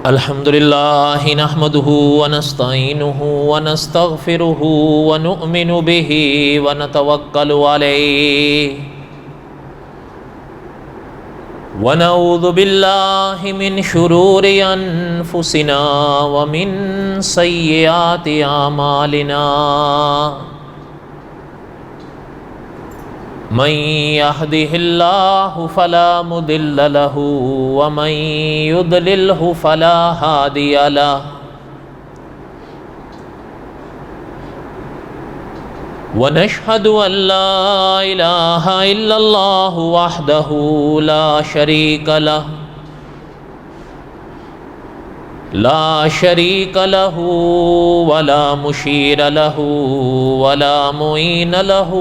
الحمد لله نحمده ونستعينه ونستغفره ونؤمن به ونتوكل عليه ونعوذ بالله من شرور أنفسنا ومن سيئات أعمالنا من يهده الله فلا مضل له ومن يضلله فلا هادي له ونشهد أن لا إله إلا الله وحده لا شريك له ولا مشير له ولا معين له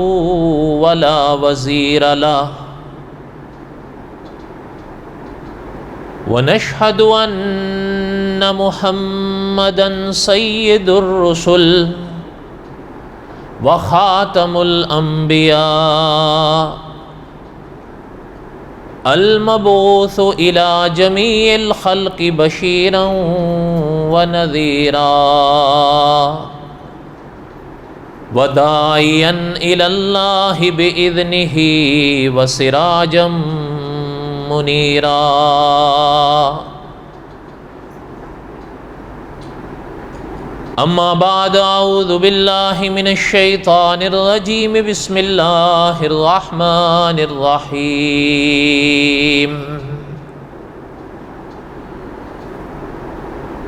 ولا وزير له ونشهد أن محمدا سيد الرسل وخاتم الأنبياء المبعوث إلى جميع الخلق بشيرا ونذيرا وداعيا إلى الله بإذنه وسراجا منيرا أما بعد أعوذ بالله من الشيطان الرجيم بسم الله الرحمن الرحيم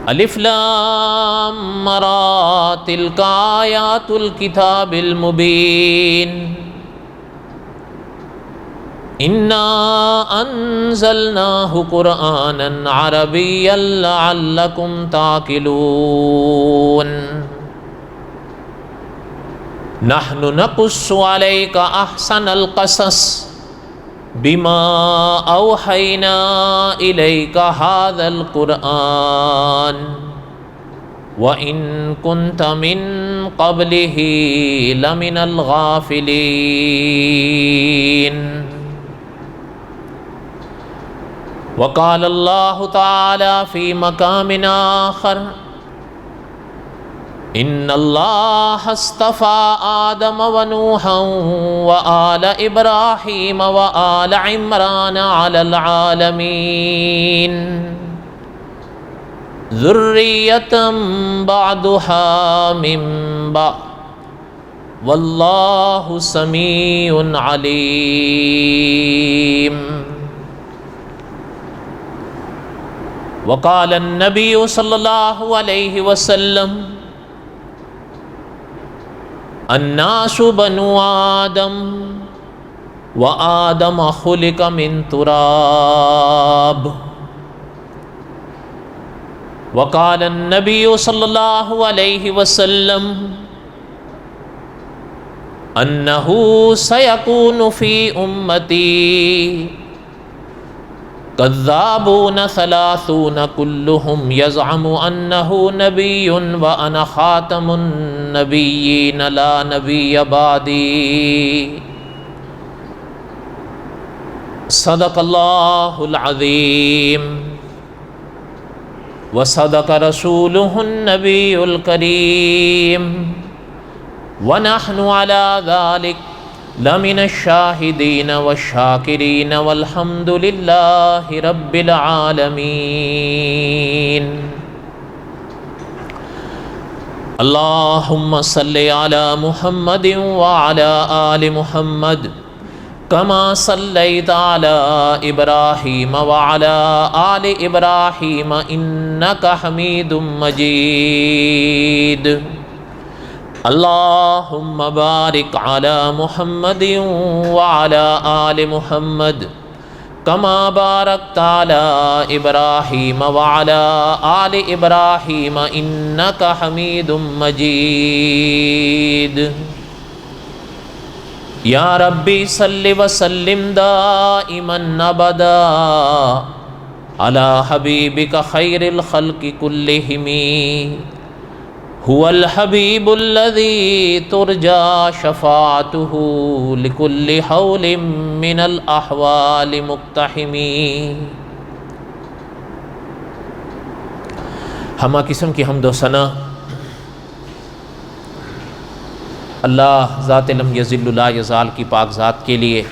الف لام را تلك آيات الكتاب المبين إنا أنزلناه قرآنا عربيا لعلكم تعقلون نحن نقص عليك أحسن القصص بما أوحينا إليك هذا القرآن وإن كنت من قبله لمن الغافلين وقال الله تعالى في مقام آخر إن الله اصطفى آدم ونوحا وآل إبراهيم وآل عمران على العالمين ذرية بعضها من بعض والله سميع عليم وقال النبي صلى الله عليه وسلم الناس بنو آدم وآدم خلق من تراب وقال النبي صلى الله عليه وسلم أنه سيكون في أمتي كذابون 30 كلهم يزعم أنه نبي وأنا خاتم النبيين لا نبي بعدي صدق الله العظيم وصدق رسوله النبي الكريم ونحن على ذلك لمن الشاهدين والشاكرين والحمد لله رب العالمين اللهم صل على محمد وعلى آل محمد كما صليت على إبراهيم وعلى آل إبراهيم إنك حميد مجيد اللهم بارك على محمد وعلى آل محمد كما باركت على إبراهيم وعلى آل إبراهيم إنك حميد مجيد يا ربي صل وسلم دائما أبدا على حبيبك خير الخلق كلهم هو الحبیب الذی ترجى شفاعته لكل حول من الاحوال مقتحم۔ ہمہ قسم کی حمد و ثنا اللہ ذات لم یذل لا یزال کی پاک ذات کے لیے،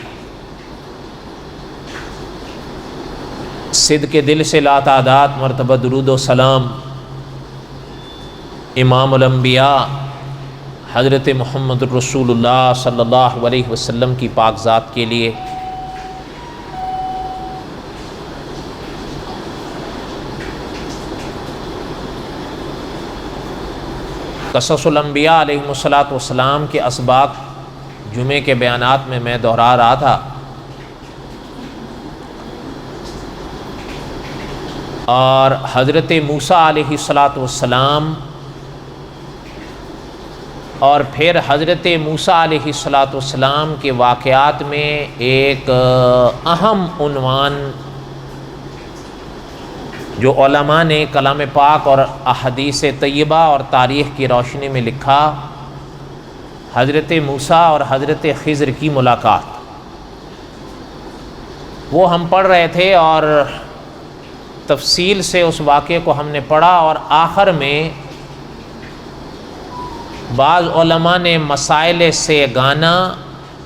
صدق دل سے لا تعداد مرتبہ درود و سلام امام الانبیاء حضرت محمد الرسول اللہ صلی اللہ علیہ وسلم کی پاک ذات کے لیے۔ قصص الانبیاء علیہم الصلاۃ والسلام کے اسباق جمعے کے بیانات میں دہرا رہا تھا، اور حضرت موسیٰ علیہ الصلاۃ والسلام اور پھر حضرت موسیٰ علیہ الصلاۃ والسلام کے واقعات میں ایک اہم عنوان جو علماء نے کلام پاک اور احادیث طیبہ اور تاریخ کی روشنی میں لکھا، حضرت موسیٰ اور حضرت خضر کی ملاقات، وہ ہم پڑھ رہے تھے اور تفصیل سے اس واقعے کو ہم نے پڑھا، اور آخر میں بعض علماء نے مسائل سے گانا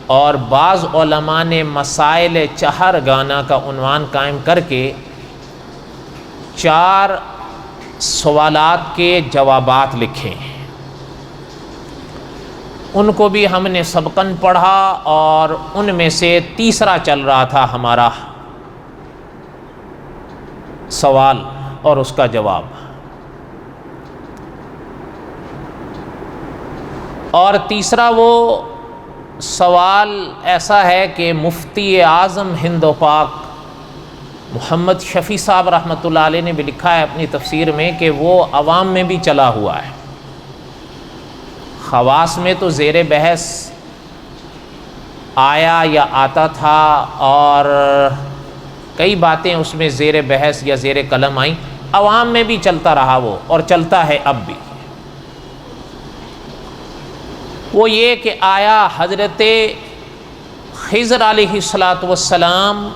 اور بعض علماء نے مسائل چہر گانا کا عنوان قائم کر کے 4 سوالات کے جوابات لکھے، ان کو بھی ہم نے سبقاً پڑھا، اور ان میں سے تیسرا چل رہا تھا ہمارا سوال اور اس کا جواب، اور تیسرا وہ سوال ایسا ہے کہ مفتی اعظم ہند و پاک محمد شفیع صاحب رحمۃ اللہ علیہ نے بھی لکھا ہے اپنی تفسیر میں کہ وہ عوام میں بھی چلا ہوا ہے، خواص میں تو زیر بحث آیا یا آتا تھا، اور کئی باتیں اس میں زیر بحث یا زیر قلم آئیں، عوام میں بھی چلتا رہا وہ، اور چلتا ہے اب بھی۔ وہ یہ کہ آیا حضرت خضر علیہ الصلاۃ والسلام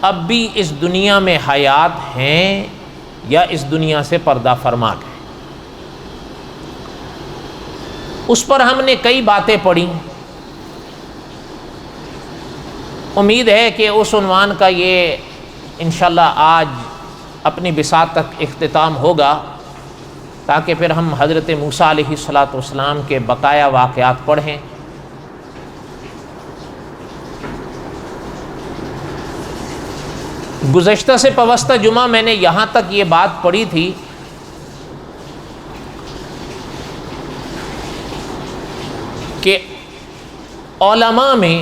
اب بھی اس دنیا میں حیات ہیں یا اس دنیا سے پردہ فرما گئے؟ اس پر ہم نے کئی باتیں پڑھی، امید ہے کہ اس عنوان کا یہ انشاءاللہ آج اپنی بساط تک اختتام ہوگا، تاکہ پھر ہم حضرت موسیٰ علیہ الصلاۃ والسلام کے بقایا واقعات پڑھیں۔ گزشتہ سے پوستہ جمعہ میں نے یہاں تک یہ بات پڑھی تھی کہ علماء میں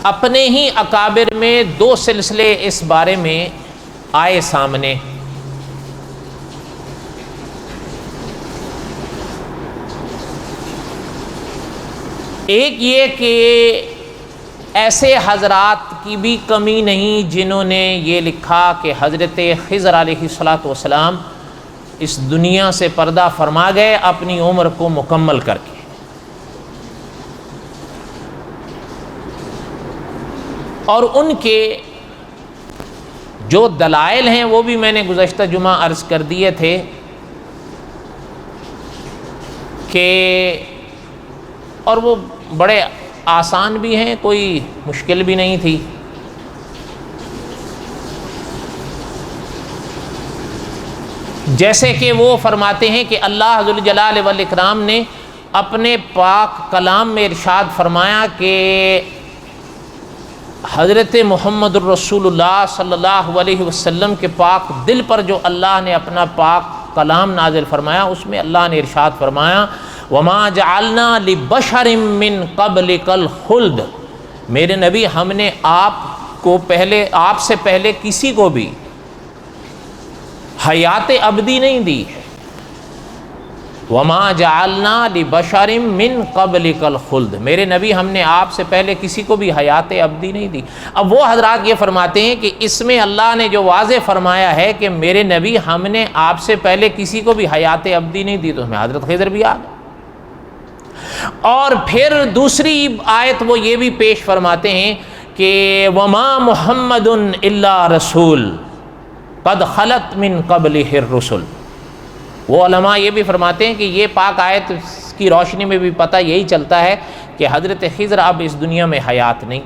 اپنے ہی اکابر میں 2 سلسلے اس بارے میں آئے سامنے۔ ایک یہ کہ ایسے حضرات کی بھی کمی نہیں جنہوں نے یہ لکھا کہ حضرت خضر علیہ الصلاۃ والسلام اس دنیا سے پردہ فرما گئے اپنی عمر کو مکمل کر کے، اور ان کے جو دلائل ہیں وہ بھی میں نے گزشتہ جمعہ عرض کر دیے تھے کہ، اور وہ بڑے آسان بھی ہیں، کوئی مشکل بھی نہیں تھی۔ جیسے کہ وہ فرماتے ہیں کہ اللہ ذوالجلال والاکرام نے اپنے پاک کلام میں ارشاد فرمایا کہ حضرت محمد الرسول اللہ صلی اللہ علیہ وسلم کے پاک دل پر جو اللہ نے اپنا پاک کلام نازل فرمایا، اس میں اللہ نے ارشاد فرمایا وَمَا جَعَلْنَا لِبَشَرٍ مِّن قَبْلِكَ الْخُلْدَ، میرے نبی ہم نے آپ سے پہلے کسی کو بھی حیات ابدی نہیں دی ہے، وما جعلنا لبشر من قبلک الخلد، میرے نبی ہم نے آپ سے پہلے کسی کو بھی حیات ابدی نہیں دی۔ اب وہ حضرات یہ فرماتے ہیں کہ اس میں اللہ نے جو واضح فرمایا ہے کہ میرے نبی ہم نے آپ سے پہلے کسی کو بھی حیات ابدی نہیں دی، تو ہمیں حضرت خضر بھی آ گئے۔ اور پھر دوسری آیت وہ یہ بھی پیش فرماتے ہیں کہ وما محمد الا رسول قد خلت من قبلہ الرسل۔ وہ علماء یہ بھی فرماتے ہیں کہ یہ پاک آیت کی روشنی میں بھی پتہ یہی چلتا ہے کہ حضرت خضر اب اس دنیا میں حیات نہیں۔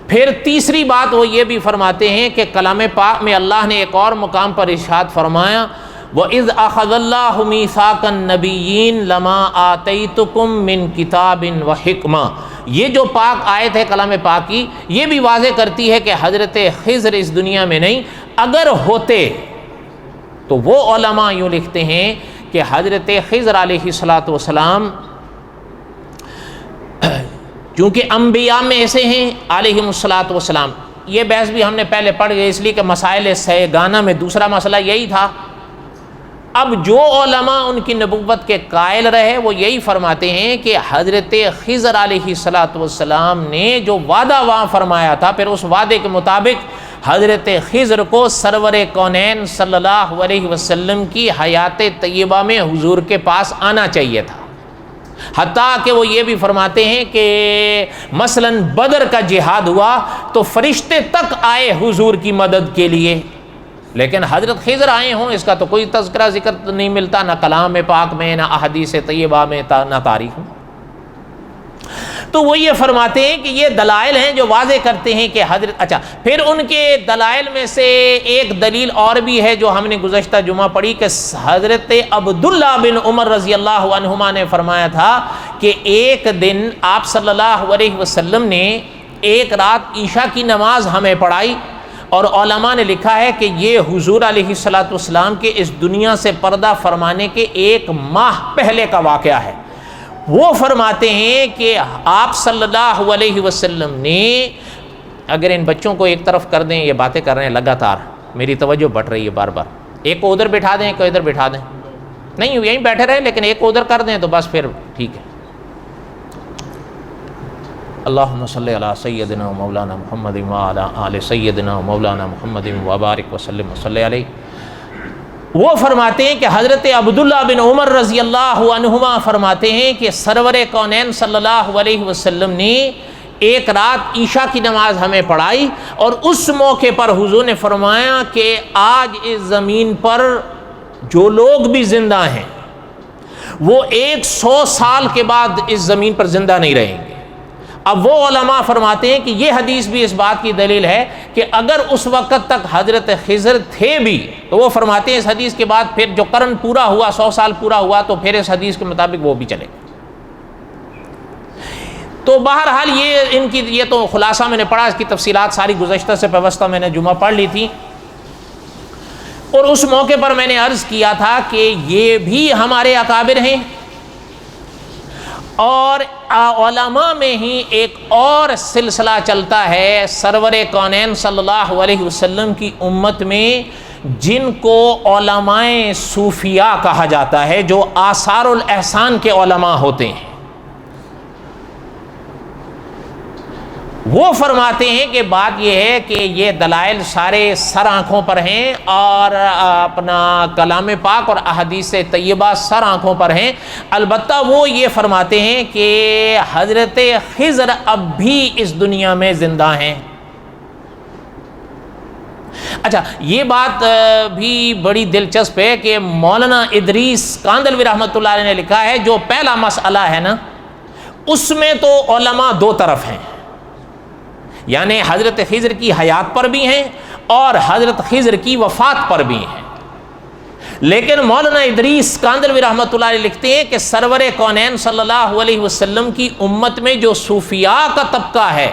پھر تیسری بات وہ یہ بھی فرماتے ہیں کہ کلام پاک میں اللہ نے ایک اور مقام پر ارشاد فرمایا وَإِذْ أَخَذَ اللَّهُ مِيثَاقَ النَّبِيِّينَ لَمَا آتَيْتُكُم مِّن كِتَابٍ وَحِكْمَةٍ۔ یہ جو پاک آیت ہے کلام پاک کی، یہ بھی واضح کرتی ہے کہ حضرت خضر اس دنیا میں نہیں، اگر ہوتے تو وہ علماء یوں لکھتے ہیں کہ حضرت خضر علیہ الصلاۃ والسلام چونکہ انبیاء میں ایسے ہیں علیہم الصلاۃ والسلام، یہ بحث بھی ہم نے پہلے پڑھ گئے اس لیے کہ مسائل سیگانہ میں دوسرا مسئلہ یہی تھا۔ اب جو علماء ان کی نبوت کے قائل رہے وہ یہی فرماتے ہیں کہ حضرت خضر علیہ الصلاۃ والسلام نے جو وعدہ وہاں فرمایا تھا، پھر اس وعدے کے مطابق حضرت خضر کو سرور کونین صلی اللہ علیہ وسلم کی حیات طیبہ میں حضور کے پاس آنا چاہیے تھا۔ حتیٰ کہ وہ یہ بھی فرماتے ہیں کہ مثلا بدر کا جہاد ہوا تو فرشتے تک آئے حضور کی مدد کے لیے، لیکن حضرت خضر آئے ہوں اس کا تو کوئی تذکرہ ذکر نہیں ملتا، نہ کلام پاک میں، نہ احادیث طیبہ میں، نہ تاریخ میں۔ تو وہ یہ فرماتے ہیں کہ یہ دلائل ہیں جو واضح کرتے ہیں کہ حضرت پھر ان کے دلائل میں سے ایک دلیل اور بھی ہے جو ہم نے گزشتہ جمعہ پڑھی کہ حضرت عبداللہ بن عمر رضی اللہ عنہما نے فرمایا تھا کہ ایک دن آپ صلی اللہ علیہ وسلم نے ایک رات عشاء کی نماز ہمیں پڑھائی، اور علماء نے لکھا ہے کہ یہ حضور علیہ الصلاۃ والسلام کے اس دنیا سے پردہ فرمانے کے ایک ماہ پہلے کا واقعہ ہے۔ وہ فرماتے ہیں کہ آپ صلی اللہ علیہ وسلم نے، اگر ان بچوں کو ایک طرف کر دیں، یہ باتیں کر رہے ہیں لگاتار، میری توجہ بٹ رہی ہے بار بار، ایک کو ادھر بٹھا دیں ایک کو ادھر بٹھا دیں، نہیں یہیں بیٹھے رہیں لیکن ایک کو ادھر کر دیں تو بس پھر ٹھیک ہے۔ اللہم صلی علی سیدنا مولانا محمد وعلی آل سیدنا مولانا محمد وبارک وسلم وصلی علیہ۔ وہ فرماتے ہیں کہ حضرت عبداللہ بن عمر رضی اللہ عنہما فرماتے ہیں کہ سرور کونین صلی اللہ علیہ وسلم نے ایک رات عشاء کی نماز ہمیں پڑھائی، اور اس موقع پر حضور نے فرمایا کہ آج اس زمین پر جو لوگ بھی زندہ ہیں وہ 100 سال کے بعد اس زمین پر زندہ نہیں رہیں گے۔ اب وہ علماء فرماتے ہیں کہ یہ حدیث بھی اس بات کی دلیل ہے کہ اگر اس وقت تک حضرت خضر تھے بھی تو وہ فرماتے ہیں اس حدیث کے بعد پھر جو قرن پورا ہوا، 100 سال پورا ہوا، تو پھر اس حدیث کے مطابق وہ بھی چلے۔ تو بہرحال یہ تو خلاصہ میں نے پڑھا، اس کی تفصیلات ساری گزشتہ سے پیوستہ میں نے جمعہ پڑھ لی تھی، اور اس موقع پر میں نے عرض کیا تھا کہ یہ بھی ہمارے اکابر ہیں، اور علماء میں ہی ایک اور سلسلہ چلتا ہے سرور کونین صلی اللہ علیہ وسلم کی امت میں، جن کو علماء صوفیاء کہا جاتا ہے، جو آثار الاحسان کے علماء ہوتے ہیں۔ وہ فرماتے ہیں کہ بات یہ ہے کہ یہ دلائل سارے سر آنکھوں پر ہیں، اور اپنا کلام پاک اور احادیث طیبہ سر آنکھوں پر ہیں، البتہ وہ یہ فرماتے ہیں کہ حضرت خضر اب بھی اس دنیا میں زندہ ہیں۔ اچھا، یہ بات بھی بڑی دلچسپ ہے کہ مولانا ادریس کاندلوی رحمۃ اللہ علیہ نے لکھا ہے جو پہلا مسئلہ ہے نا، اس میں تو علماء دو طرف ہیں، یعنی حضرت خضر کی حیات پر بھی ہیں اور حضرت خضر کی وفات پر بھی ہیں، لیکن مولانا ادریس کاندلوی رحمۃ اللہ علیہ لکھتے ہیں کہ سرور کونین صلی اللہ علیہ وسلم کی امت میں جو صوفیاء کا طبقہ ہے،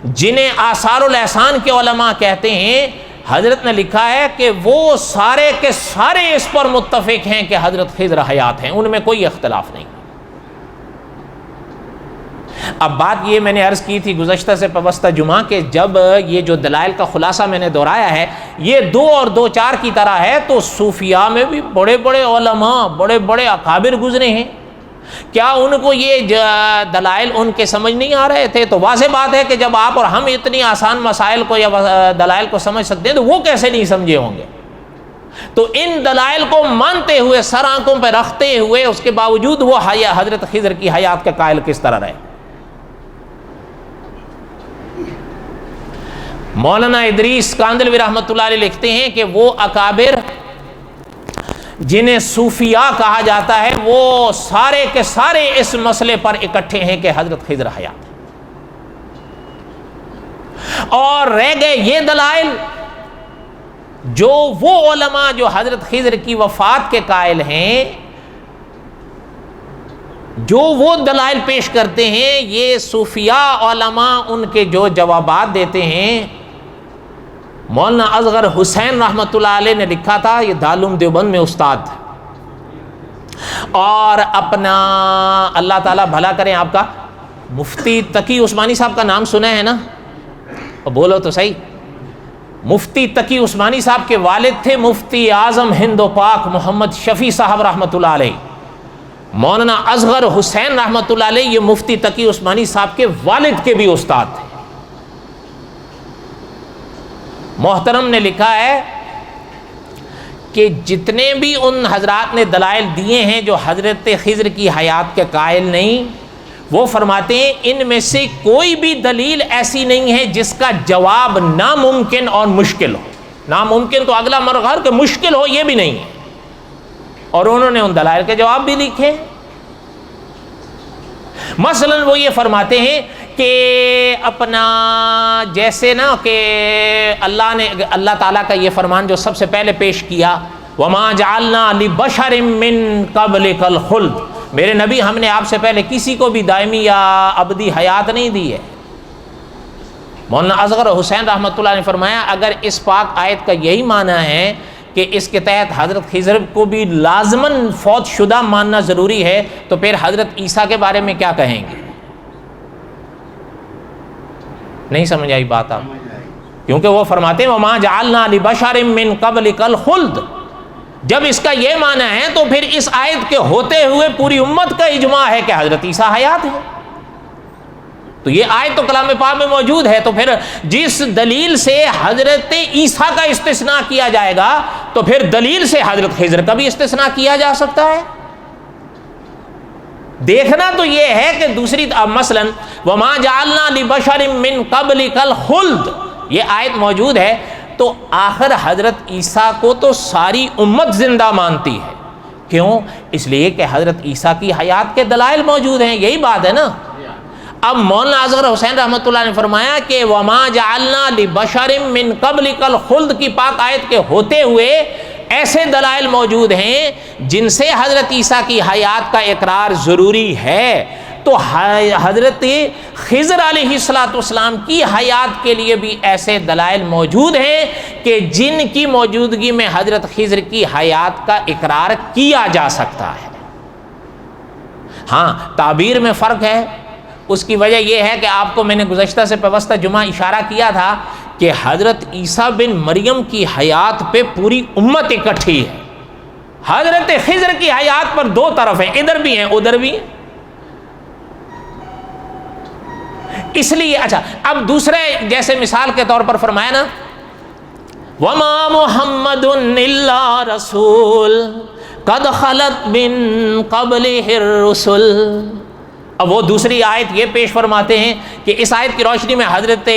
جنہیں آثار الاحسان کے علماء کہتے ہیں، حضرت نے لکھا ہے کہ وہ سارے کے سارے اس پر متفق ہیں کہ حضرت خضر حیات ہیں، ان میں کوئی اختلاف نہیں۔ اب بات یہ میں نے عرض کی تھی گزشتہ سے پوستہ جمعہ کہ جب یہ جو دلائل کا خلاصہ میں نے دہرایا ہے یہ 2 اور 2 4 کی طرح ہے، تو صوفیاء میں بھی بڑے بڑے علماء، بڑے بڑے اکابر گزرے ہیں، کیا ان کو یہ دلائل ان کے سمجھ نہیں آ رہے تھے؟ تو واضح بات ہے کہ جب آپ اور ہم اتنی آسان مسائل کو یا دلائل کو سمجھ سکتے ہیں تو وہ کیسے نہیں سمجھے ہوں گے؟ تو ان دلائل کو مانتے ہوئے، سر آنکھوں پہ رکھتے ہوئے، اس کے باوجود وہ حضرت خضر کی حیات کے قائل کس طرح رہے؟ مولانا ادریس کاندلوی رحمۃ اللہ علیہ لکھتے ہیں کہ وہ اکابر جنہیں صوفیاء کہا جاتا ہے وہ سارے کے سارے اس مسئلے پر اکٹھے ہیں کہ حضرت خضر حیات ہے، اور رہ گئے یہ دلائل جو وہ علماء جو حضرت خضر کی وفات کے قائل ہیں، جو وہ دلائل پیش کرتے ہیں، یہ صوفیاء علماء ان کے جو جوابات دیتے ہیں، مولانا اصغر حسین رحمۃ اللہ علیہ نے لکھا تھا، یہ دارالعلوم دیوبند میں استاد تھا، اور اپنا اللہ تعالیٰ بھلا کریں آپ کا مفتی تقی عثمانی صاحب کا نام سنا ہے نا؟ بولو تو صحیح۔ مفتی تقی عثمانی صاحب کے والد تھے مفتی اعظم ہند و پاک محمد شفیع صاحب رحمۃ اللہ علیہ۔ مولانا اصغر حسین رحمۃ اللہ علیہ یہ مفتی تقی عثمانی صاحب کے والد کے بھی استاد تھے۔ محترم نے لکھا ہے کہ جتنے بھی ان حضرات نے دلائل دیے ہیں جو حضرت خضر کی حیات کے قائل نہیں، وہ فرماتے ہیں ان میں سے کوئی بھی دلیل ایسی نہیں ہے جس کا جواب ناممکن اور مشکل ہو۔ ناممکن تو اگلا مرغ کہ مشکل ہو یہ بھی نہیں ہے، اور انہوں نے ان دلائل کے جواب بھی لکھے۔ مثلا وہ یہ فرماتے ہیں کہ اپنا جیسے نا کہ اللہ تعالیٰ کا یہ فرمان جو سب سے پہلے پیش کیا، وَمَا جَعَلْنَا لِبَشَرٍ مِّن قَبْلِكَ الْخُلْدَ، میرے نبی ہم نے آپ سے پہلے کسی کو بھی دائمی یا ابدی حیات نہیں دی ہے۔ مولانا اصغر حسین رحمۃ اللہ نے فرمایا اگر اس پاک آیت کا یہی معنی ہے کہ اس کے تحت حضرت خضر کو بھی لازماً فوت شدہ ماننا ضروری ہے، تو پھر حضرت عیسیٰ کے بارے میں کیا کہیں گے؟ نہیں سمجھ آئی بات آپ؟ کیونکہ وہ فرماتے ہیں وَمَا جَعَلْنَا لِبَشَرٍ مِّن قَبْلِكَ الْخُلْدَ، جب اس کا یہ معنی ہے تو پھر اس آیت کے ہوتے ہوئے پوری امت کا اجماع ہے کہ حضرت عیسیٰ حیات ہے۔ تو یہ آیت تو کلام پاک میں موجود ہے، تو پھر جس دلیل سے حضرت عیسیٰ کا استثناء کیا جائے گا تو پھر دلیل سے حضرت خضر کا بھی استثناء کیا جا سکتا ہے۔ دیکھنا تو یہ ہے کہ دوسری مثلا وَمَا جَعَلْنَا لِبَشَرٍ مِّن قَبْلِكَ الْخُلْدَ یہ آیت موجود ہے، تو آخر حضرت عیسیٰ کو تو ساری امت زندہ مانتی ہے۔ کیوں؟ اس لیے کہ حضرت عیسیٰ کی حیات کے دلائل موجود ہیں، یہی بات ہے نا۔ اب مولانا اصغر حسین رحمۃ اللہ نے فرمایا کہ وَمَا جَعَلْنَا لِبَشَرٍ مِّن قَبْلِكَ الْخُلْدَ کی پاک آیت کے ہوتے ہوئے ایسے دلائل موجود ہیں جن سے حضرت عیسیٰ کی حیات کا اقرار ضروری ہے، تو حضرت خضر علیہ السلام کی حیات کے لیے بھی ایسے دلائل موجود ہیں کہ جن کی موجودگی میں حضرت خضر کی حیات کا اقرار کیا جا سکتا ہے۔ ہاں تعبیر میں فرق ہے، اس کی وجہ یہ ہے کہ آپ کو میں نے گزشتہ سے پیوستہ جمعہ اشارہ کیا تھا کہ حضرت عیسیٰ بن مریم کی حیات پہ پوری امت اکٹھی ہے۔ حضرت خضر کی حیات پر 2 طرف ہیں، ادھر بھی ہیں ادھر بھی ہیں۔ اس لیے اچھا اب دوسرے جیسے مثال کے طور پر فرمایا نا وَمَا مُحَمَّدٌ إِلَّا رَسُولٌ قَدْ خَلَتْ مِن قَبْلِهِ الرُّسُلُ، اب وہ دوسری آیت یہ پیش فرماتے ہیں کہ اس آیت کی روشنی میں حضرت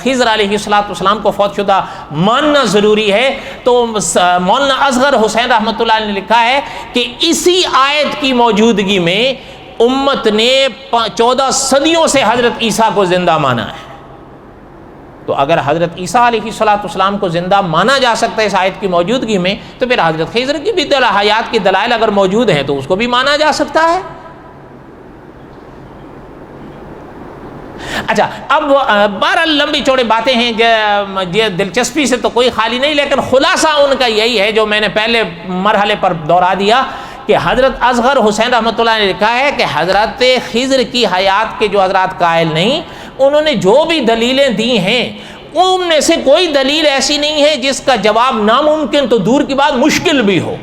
خضر علیہ السلام کو فوت شدہ ماننا ضروری ہے۔ تو مولانا اصغر حسین رحمۃ اللہ نے لکھا ہے کہ اسی آیت کی موجودگی میں امت نے 14 صدیوں سے حضرت عیسیٰ کو زندہ مانا ہے۔ تو اگر حضرت عیسیٰ علیہ السلام کو زندہ مانا جا سکتا ہے اس آیت کی موجودگی میں، تو پھر حضرت خضر کی بھی حیات کی دلائل اگر موجود ہیں تو اس کو بھی مانا جا سکتا ہے۔ اچھا اب بہرحال لمبی چوڑی باتیں ہیں، دلچسپی سے تو کوئی خالی نہیں، لیکن خلاصہ ان کا یہی ہے جو میں نے پہلے مرحلے پر دہرا دیا کہ حضرت اصغر حسین رحمۃ اللہ نے لکھا ہے کہ حضرت خضر کی حیات کے جو حضرات قائل نہیں، انہوں نے جو بھی دلیلیں دی ہیں ان میں سے کوئی دلیل ایسی نہیں ہے جس کا جواب ناممکن تو دور کی بات مشکل بھی ہو۔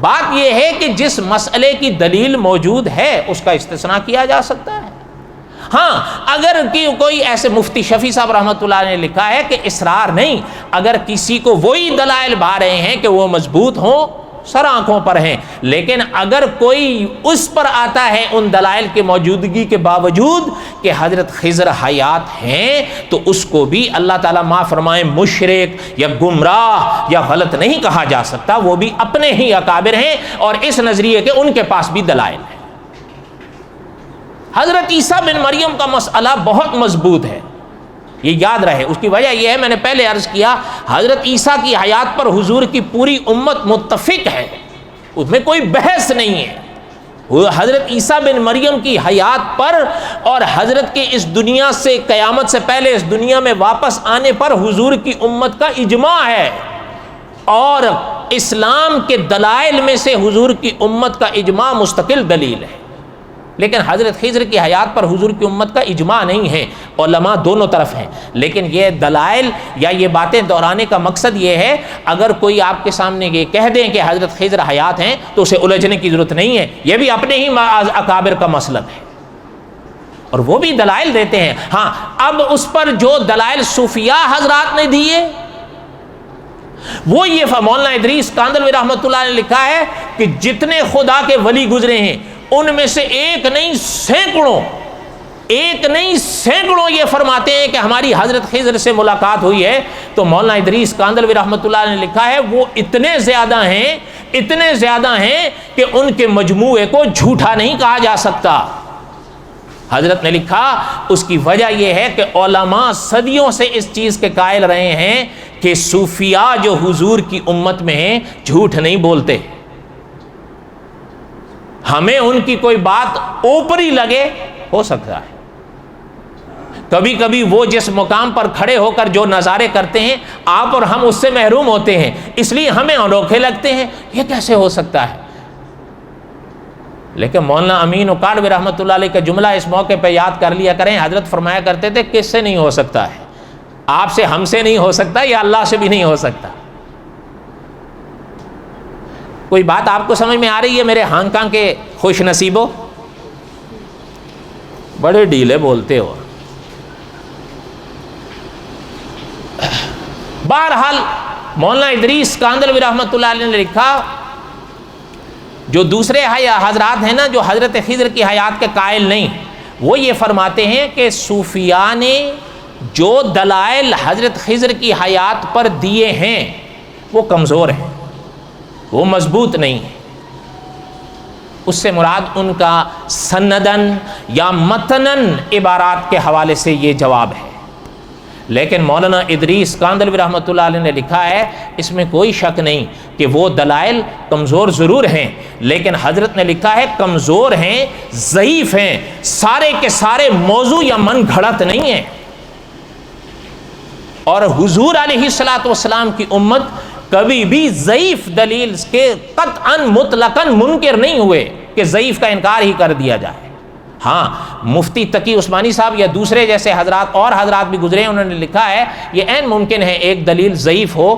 بات یہ ہے کہ جس مسئلے کی دلیل موجود ہے اس کا استثناء کیا جا سکتا ہے۔ ہاں اگر کوئی ایسے مفتی شفیع صاحب رحمۃ اللہ نے لکھا ہے کہ اصرار نہیں، اگر کسی کو وہی دلائل بھا رہے ہیں کہ وہ مضبوط ہوں، سر آنکھوں پر ہیں، لیکن اگر کوئی اس پر آتا ہے ان دلائل کے موجودگی کے باوجود کہ حضرت خضر حیات ہیں، تو اس کو بھی اللہ تعالیٰ معاف فرمائے مشرک یا گمراہ یا غلط نہیں کہا جا سکتا، وہ بھی اپنے ہی اکابر ہیں اور اس نظریے کے ان کے پاس بھی دلائل ہیں۔ حضرت عیسیٰ بن مریم کا مسئلہ بہت مضبوط ہے، یہ یاد رہے۔ اس کی وجہ یہ ہے، میں نے پہلے عرض کیا، حضرت عیسیٰ کی حیات پر حضور کی پوری امت متفق ہے، اس میں کوئی بحث نہیں ہے۔ حضرت عیسیٰ بن مریم کی حیات پر اور حضرت کے اس دنیا سے قیامت سے پہلے اس دنیا میں واپس آنے پر حضور کی امت کا اجماع ہے، اور اسلام کے دلائل میں سے حضور کی امت کا اجماع مستقل دلیل ہے۔ لیکن حضرت خضر کی حیات پر حضور کی امت کا اجماع نہیں ہے، علماء دونوں طرف ہیں۔ لیکن یہ دلائل یا یہ باتیں دہرانے کا مقصد یہ ہے، اگر کوئی آپ کے سامنے یہ کہہ دیں کہ حضرت خضر حیات ہیں تو اسے الجھنے کی ضرورت نہیں ہے، یہ بھی اپنے ہی اکابر کا مسلک ہے اور وہ بھی دلائل دیتے ہیں۔ ہاں اب اس پر جو دلائل صوفیاء حضرات نے دیے وہ یہ، مولانا ادریس کاندلوی رحمۃ اللہ نے لکھا ہے کہ جتنے خدا کے ولی گزرے ہیں ان میں سے ایک نہیں سینکڑوں یہ فرماتے ہیں کہ ہماری حضرت خضر سے ملاقات ہوئی ہے۔ تو مولانا ادریس کاندلوی رحمۃ اللہ نے لکھا ہے وہ اتنے زیادہ ہیں کہ ان کے مجموعے کو جھوٹا نہیں کہا جا سکتا۔ حضرت نے لکھا اس کی وجہ یہ ہے کہ علماء صدیوں سے اس چیز کے قائل رہے ہیں کہ صوفیاء جو حضور کی امت میں ہیں جھوٹ نہیں بولتے۔ ہمیں ان کی کوئی بات اوپری لگے، ہو سکتا ہے کبھی کبھی وہ جس مقام پر کھڑے ہو کر جو نظارے کرتے ہیں آپ اور ہم اس سے محروم ہوتے ہیں، اس لیے ہمیں انوکھے لگتے ہیں، یہ کیسے ہو سکتا ہے؟ لیکن مولانا امین اکاڑوی رحمۃ اللہ علیہ کا جملہ اس موقع پہ یاد کر لیا کریں، حضرت فرمایا کرتے تھے کس سے نہیں ہو سکتا ہے؟ آپ سے، ہم سے نہیں ہو سکتا، یا اللہ سے بھی نہیں ہو سکتا۔ کوئی بات آپ کو سمجھ میں آ رہی ہے میرے ہانگ کانگ کے خوش نصیبوں؟ بڑے ڈھیلے بولتے ہو۔ بہرحال مولانا ادریس کاندلوی رحمۃ اللہ علیہ نے لکھا، جو دوسرے حضرات ہیں نا جو حضرت خضر کی حیات کے قائل نہیں، وہ یہ فرماتے ہیں کہ صوفیاء نے جو دلائل حضرت خضر کی حیات پر دیے ہیں وہ کمزور ہیں، وہ مضبوط نہیں ہے۔ اس سے مراد ان کا سندن یا متنن عبارات کے حوالے سے یہ جواب ہے۔ لیکن مولانا ادریس کاندلوی رحمۃ اللہ علیہ نے لکھا ہے اس میں کوئی شک نہیں کہ وہ دلائل کمزور ضرور ہیں، لیکن حضرت نے لکھا ہے کمزور ہیں، ضعیف ہیں، سارے کے سارے موضوع یا من گھڑت نہیں ہیں۔ اور حضور علیہ الصلوۃ والسلام کی امت کبھی بھی ضعیف دلیل کے قطعاً مطلقاً منکر نہیں ہوئے کہ ضعیف کا انکار ہی کر دیا جائے۔ ہاں مفتی تقی عثمانی صاحب یا دوسرے جیسے حضرات اور حضرات بھی گزرے ہیں، انہوں نے لکھا ہے یہ عین ممکن ہے ایک دلیل ضعیف ہو،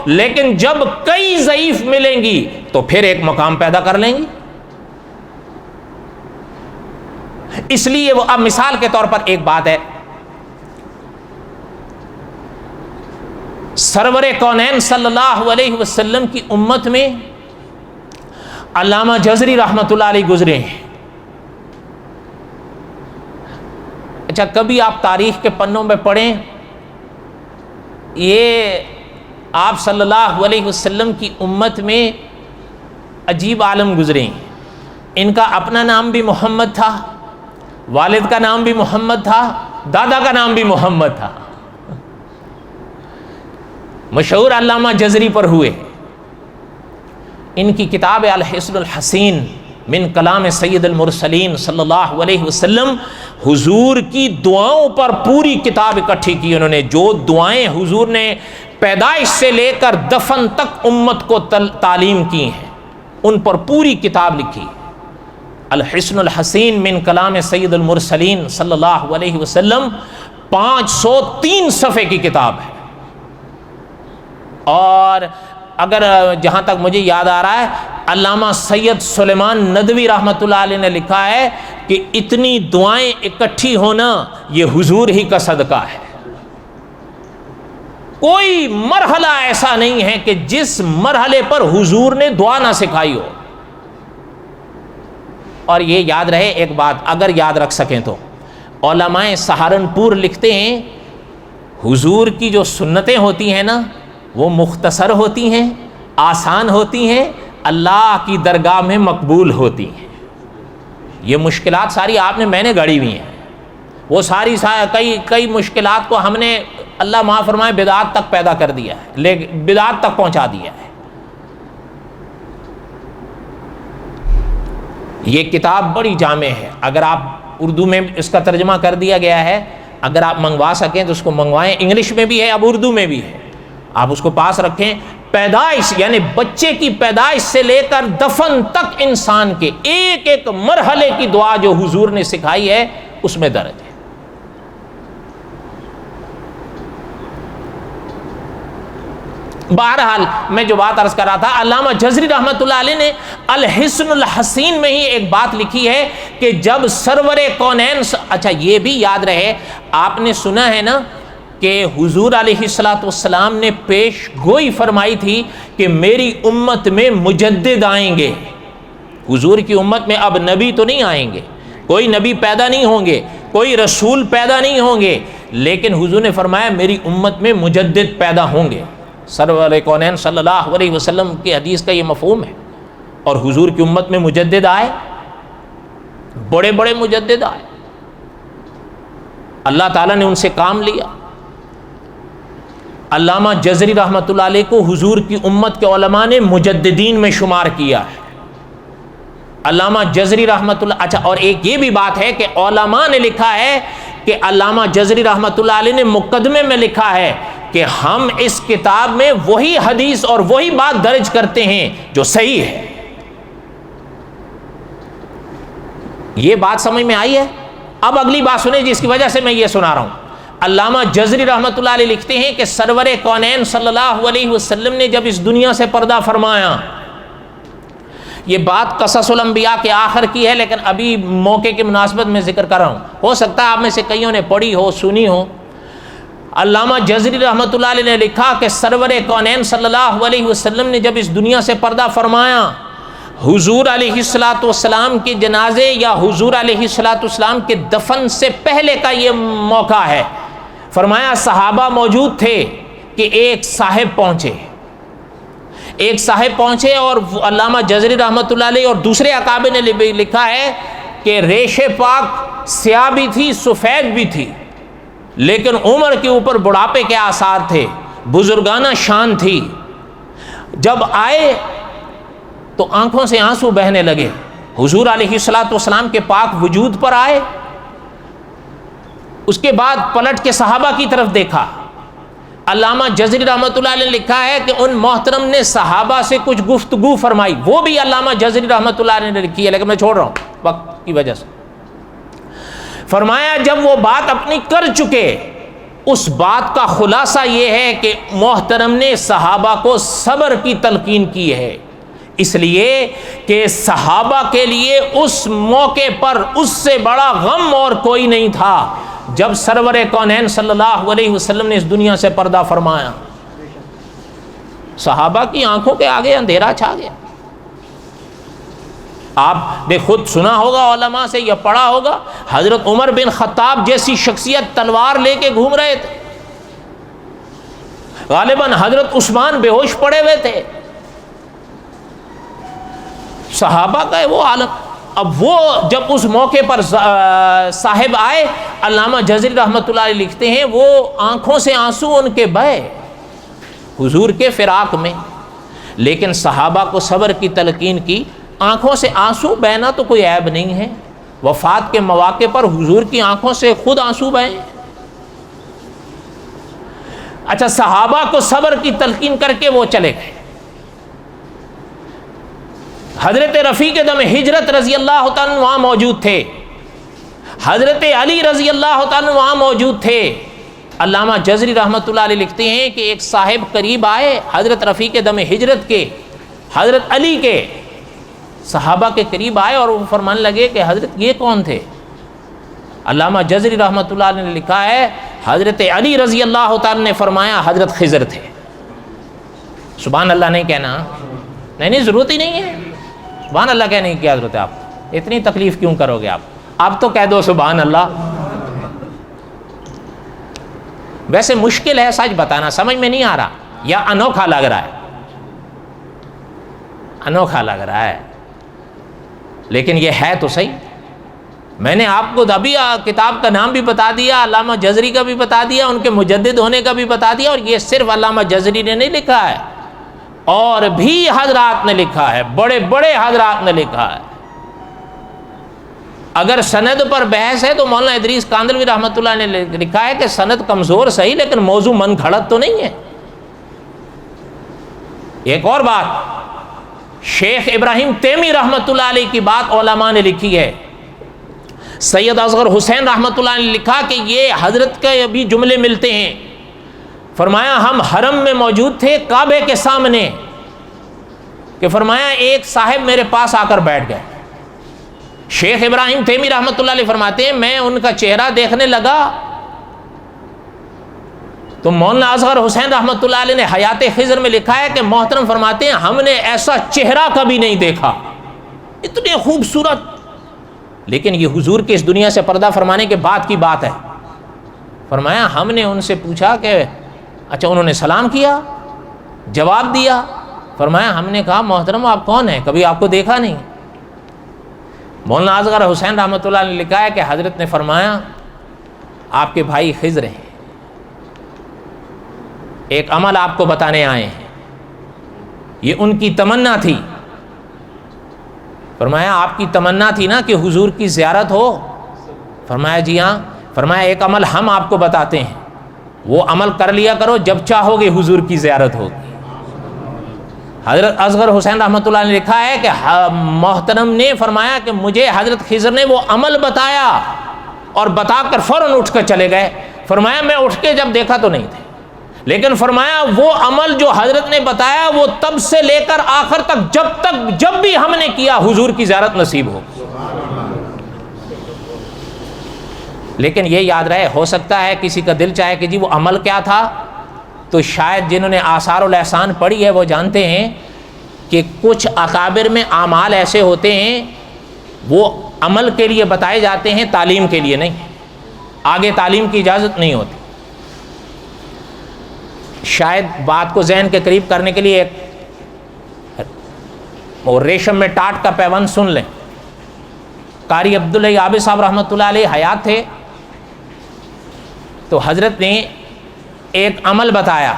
لیکن جب کئی ضعیف ملیں گی تو پھر ایک مقام پیدا کر لیں گی۔ اس لیے وہ اب مثال کے طور پر ایک بات ہے، سرور کونین صلی اللہ علیہ وسلم کی امت میں علامہ جزری رحمۃ اللہ علیہ گزرے ہیں۔ اچھا کبھی آپ تاریخ کے پنوں میں پڑھیں، یہ آپ صلی اللہ علیہ وسلم کی امت میں عجیب عالم گزرے ہیں۔ ان کا اپنا نام بھی محمد تھا، والد کا نام بھی محمد تھا، دادا کا نام بھی محمد تھا۔ مشہور علامہ جزری پر ہوئے۔ ان کی کتاب الحسن الحسین من کلام سید المرسلین صلی اللہ علیہ وسلم، حضور کی دعاؤں پر پوری کتاب اکٹھی کی انہوں نے، جو دعائیں حضور نے پیدائش سے لے کر دفن تک امت کو تعلیم کی ہیں، ان پر پوری کتاب لکھی۔ الحسن الحسین من کلام سید المرسلین صلی اللہ علیہ وسلم 503 صفحے کی کتاب ہے۔ اور اگر جہاں تک مجھے یاد آ رہا ہے، علامہ سید سلیمان ندوی رحمۃ اللہ علیہ نے لکھا ہے کہ اتنی دعائیں اکٹھی ہونا یہ حضور ہی کا صدقہ ہے۔ کوئی مرحلہ ایسا نہیں ہے کہ جس مرحلے پر حضور نے دعا نہ سکھائی ہو۔ اور یہ یاد رہے ایک بات، اگر یاد رکھ سکیں تو، علماء سہارنپور لکھتے ہیں حضور کی جو سنتیں ہوتی ہیں نا وہ مختصر ہوتی ہیں، آسان ہوتی ہیں، اللہ کی درگاہ میں مقبول ہوتی ہیں۔ یہ مشکلات ساری آپ نے میں نے گڑھی ہوئی ہیں، وہ ساری کئی مشکلات کو ہم نے اللہ معاف فرمائے بدعات تک پیدا کر دیا ہے، بدعات تک پہنچا دیا ہے۔ یہ کتاب بڑی جامع ہے، اگر آپ اردو میں اس کا ترجمہ کر دیا گیا ہے، اگر آپ منگوا سکیں تو اس کو منگوائیں، انگلش میں بھی ہے، اب اردو میں بھی ہے، آپ اس کو پاس رکھیں۔ پیدائش یعنی بچے کی پیدائش سے لے کر دفن تک انسان کے ایک ایک مرحلے کی دعا جو حضور نے سکھائی ہے اس میں درج ہے۔ بہرحال میں جو بات عرض کر رہا تھا، علامہ جزری رحمۃ اللہ علیہ نے الحسن الحسین میں ہی ایک بات لکھی ہے کہ جب سرور کونین، اچھا یہ بھی یاد رہے، آپ نے سنا ہے نا کہ حضور علیہ الصلوۃ والسلام نے پیش گوئی فرمائی تھی کہ میری امت میں مجدد آئیں گے۔ حضور کی امت میں اب نبی تو نہیں آئیں گے، کوئی نبی پیدا نہیں ہوں گے، کوئی رسول پیدا نہیں ہوں گے، لیکن حضور نے فرمایا میری امت میں مجدد پیدا ہوں گے۔ سرور کونین صلی اللہ علیہ وسلم کی حدیث کا یہ مفہوم ہے، اور حضور کی امت میں مجدد آئے، بڑے بڑے مجدد آئے، اللہ تعالیٰ نے ان سے کام لیا۔ علامہ جزری رحمۃ اللہ علیہ کو حضور کی امت کے علماء نے مجددین میں شمار کیا ہے۔ علامہ جزری رحمۃ اللہ، اچھا اور ایک یہ بھی بات ہے کہ علماء نے لکھا ہے کہ علامہ جزری رحمۃ اللہ علیہ نے مقدمے میں لکھا ہے کہ ہم اس کتاب میں وہی حدیث اور وہی بات درج کرتے ہیں جو صحیح ہے۔ یہ بات سمجھ میں آئی ہے؟ اب اگلی بات سنیں جس کی وجہ سے میں یہ سنا رہا ہوں۔ علامہ جزری رحمۃ اللہ علیہ لکھتے ہیں کہ سرور کونین صلی اللہ علیہ وسلم نے جب اس دنیا سے پردہ فرمایا، یہ بات قصص الانبیاء کے آخر کی ہے لیکن ابھی موقع کی مناسبت میں ذکر کر رہا ہوں، ہو سکتا ہے آپ میں سے کئیوں نے پڑھی ہو، سنی ہو۔ علامہ جزری رحمۃ اللہ علیہ نے لکھا کہ سرور کونین صلی اللہ علیہ وسلم نے جب اس دنیا سے پردہ فرمایا، حضور علیہ الصلوۃ والسلام کے جنازے یا حضور علیہ الصلوۃ والسلام کے دفن سے پہلے کا یہ موقع ہے۔ فرمایا صحابہ موجود تھے کہ ایک صاحب پہنچے اور علامہ جزری رحمۃ اللہ علیہ اور دوسرے اکابر نے لکھا ہے کہ ریش پاک سیاہ بھی تھی، سفید بھی تھی، لیکن عمر کے اوپر بڑھاپے کے آثار تھے، بزرگانہ شان تھی۔ جب آئے تو آنکھوں سے آنسو بہنے لگے، حضور علیہ الصلوۃ والسلام کے پاک وجود پر آئے، اس کے بعد پلٹ کے صحابہ کی طرف دیکھا۔ علامہ جزری رحمۃ اللہ علیہ نے لکھا ہے کہ ان محترم نے صحابہ سے کچھ گفتگو فرمائی، وہ بھی علامہ جزری رحمۃ اللہ علیہ نے لکھی ہے لیکن میں چھوڑ رہا ہوں وقت کی وجہ سے۔ فرمایا جب وہ بات اپنی کر چکے، اس بات کا خلاصہ یہ ہے کہ محترم نے صحابہ کو صبر کی تلقین کی ہے، اس لیے کہ صحابہ کے لیے اس موقع پر اس سے بڑا غم اور کوئی نہیں تھا جب سرور کونین صلی اللہ علیہ وسلم نے اس دنیا سے پردہ فرمایا۔ صحابہ کی آنکھوں کے آگے اندھیرا چھا گیا۔ آپ نے خود سنا ہوگا علماء سے یا پڑھا ہوگا، حضرت عمر بن خطاب جیسی شخصیت تلوار لے کے گھوم رہے تھے، غالباً حضرت عثمان بے ہوش پڑے ہوئے تھے، صحابہ کا وہ عالم۔ اب وہ جب اس موقع پر صاحب آئے، علامہ جزری رحمۃ اللہ علیہ لکھتے ہیں وہ آنکھوں سے آنسو ان کے بہے حضور کے فراق میں، لیکن صحابہ کو صبر کی تلقین کی۔ آنکھوں سے آنسو بہنا تو کوئی عیب نہیں ہے، وفات کے مواقع پر حضور کی آنکھوں سے خود آنسو بہیں۔ اچھا صحابہ کو صبر کی تلقین کر کے وہ چلے گئے. حضرت رفیق دم ہجرت رضی اللہ تعالیٰ عنہ وہاں موجود تھے, حضرت علی رضی اللہ تعالیٰ عنہ وہاں موجود تھے. علامہ جزری رحمۃ اللہ علیہ لکھتے ہیں کہ ایک صاحب قریب آئے حضرت رفیق دم ہجرت کے, حضرت علی کے, صحابہ کے قریب آئے اور وہ فرمانے لگے کہ حضرت یہ کون تھے؟ علامہ جزری رحمۃ اللہ علیہ نے لکھا ہے حضرت علی رضی اللہ تعالیٰ نے فرمایا حضرت خضر تھے. سبحان اللہ نہیں کہنا؟ نہیں ضرورت ہی نہیں ہے. سبحان اللہ کہنے کی کیا ضرورت ہے؟ آپ اتنی تکلیف کیوں کرو گے؟ آپ تو کہہ دو سبحان اللہ. ویسے مشکل ہے سچ بتانا, سمجھ میں نہیں آ رہا یا انوکھا لگ رہا ہے؟ انوکھا لگ رہا ہے, لیکن یہ ہے تو صحیح. میں نے آپ کو ابھی کتاب کا نام بھی بتا دیا, علامہ جزری کا بھی بتا دیا, ان کے مجدد ہونے کا بھی بتا دیا, اور یہ صرف علامہ جزری نے نہیں لکھا ہے, اور بھی حضرات نے لکھا ہے, بڑے بڑے حضرات نے لکھا ہے. اگر سند پر بحث ہے تو مولانا ادریس کاندھلوی رحمۃ اللہ نے لکھا ہے کہ سند کمزور صحیح لیکن موضوع من گھڑت تو نہیں ہے. ایک اور بات, شیخ ابراہیم تیمی رحمۃ اللہ علیہ کی بات علماء نے لکھی ہے. سید اصغر حسین رحمۃ اللہ نے لکھا کہ یہ حضرت کے ابھی جملے ملتے ہیں. فرمایا ہم حرم میں موجود تھے کعبے کے سامنے, کہ فرمایا ایک صاحب میرے پاس آ کر بیٹھ گئے. شیخ ابراہیم تیمی رحمۃ اللہ علیہ فرماتے ہیں میں ان کا چہرہ دیکھنے لگا تو مولانا اصغر حسین رحمۃ اللہ علیہ نے حیات خضر میں لکھا ہے کہ محترم فرماتے ہیں ہم نے ایسا چہرہ کبھی نہیں دیکھا, اتنے خوبصورت. لیکن یہ حضور کے اس دنیا سے پردہ فرمانے کے بعد کی بات ہے. فرمایا ہم نے ان سے پوچھا کہ اچھا انہوں نے سلام کیا, جواب دیا. فرمایا ہم نے کہا محترم آپ کون ہیں, کبھی آپ کو دیکھا نہیں. مولانا اصغر حسین رحمۃ اللہ نے لکھا ہے کہ حضرت نے فرمایا آپ کے بھائی خضر ہیں, ایک عمل آپ کو بتانے آئے ہیں, یہ ان کی تمنا تھی. فرمایا آپ کی تمنا تھی نا کہ حضور کی زیارت ہو؟ فرمایا جی ہاں. فرمایا ایک عمل ہم آپ کو بتاتے ہیں, وہ عمل کر لیا کرو, جب چاہو گے حضور کی زیارت ہوگی. حضرت اصغر حسین رحمۃ اللہ نے لکھا ہے کہ محترم نے فرمایا کہ مجھے حضرت خضر نے وہ عمل بتایا اور بتا کر فوراً اٹھ کر چلے گئے. فرمایا میں اٹھ کے جب دیکھا تو نہیں تھے, لیکن فرمایا وہ عمل جو حضرت نے بتایا وہ تب سے لے کر آخر تک جب بھی ہم نے کیا حضور کی زیارت نصیب ہو. لیکن یہ یاد رہے, ہو سکتا ہے کسی کا دل چاہے کہ جی وہ عمل کیا تھا, تو شاید جنہوں نے آثار الاحسان پڑھی ہے وہ جانتے ہیں کہ کچھ اکابر میں اعمال ایسے ہوتے ہیں وہ عمل کے لیے بتائے جاتے ہیں, تعلیم کے لیے نہیں. آگے تعلیم کی اجازت نہیں ہوتی. شاید بات کو ذہن کے قریب کرنے کے لیے ایک اور ریشم میں ٹاٹ کا پیوند سن لیں. قاری عبداللہ عابد صاحب رحمۃ اللہ علیہ حیات تھے, تو حضرت نے ایک عمل بتایا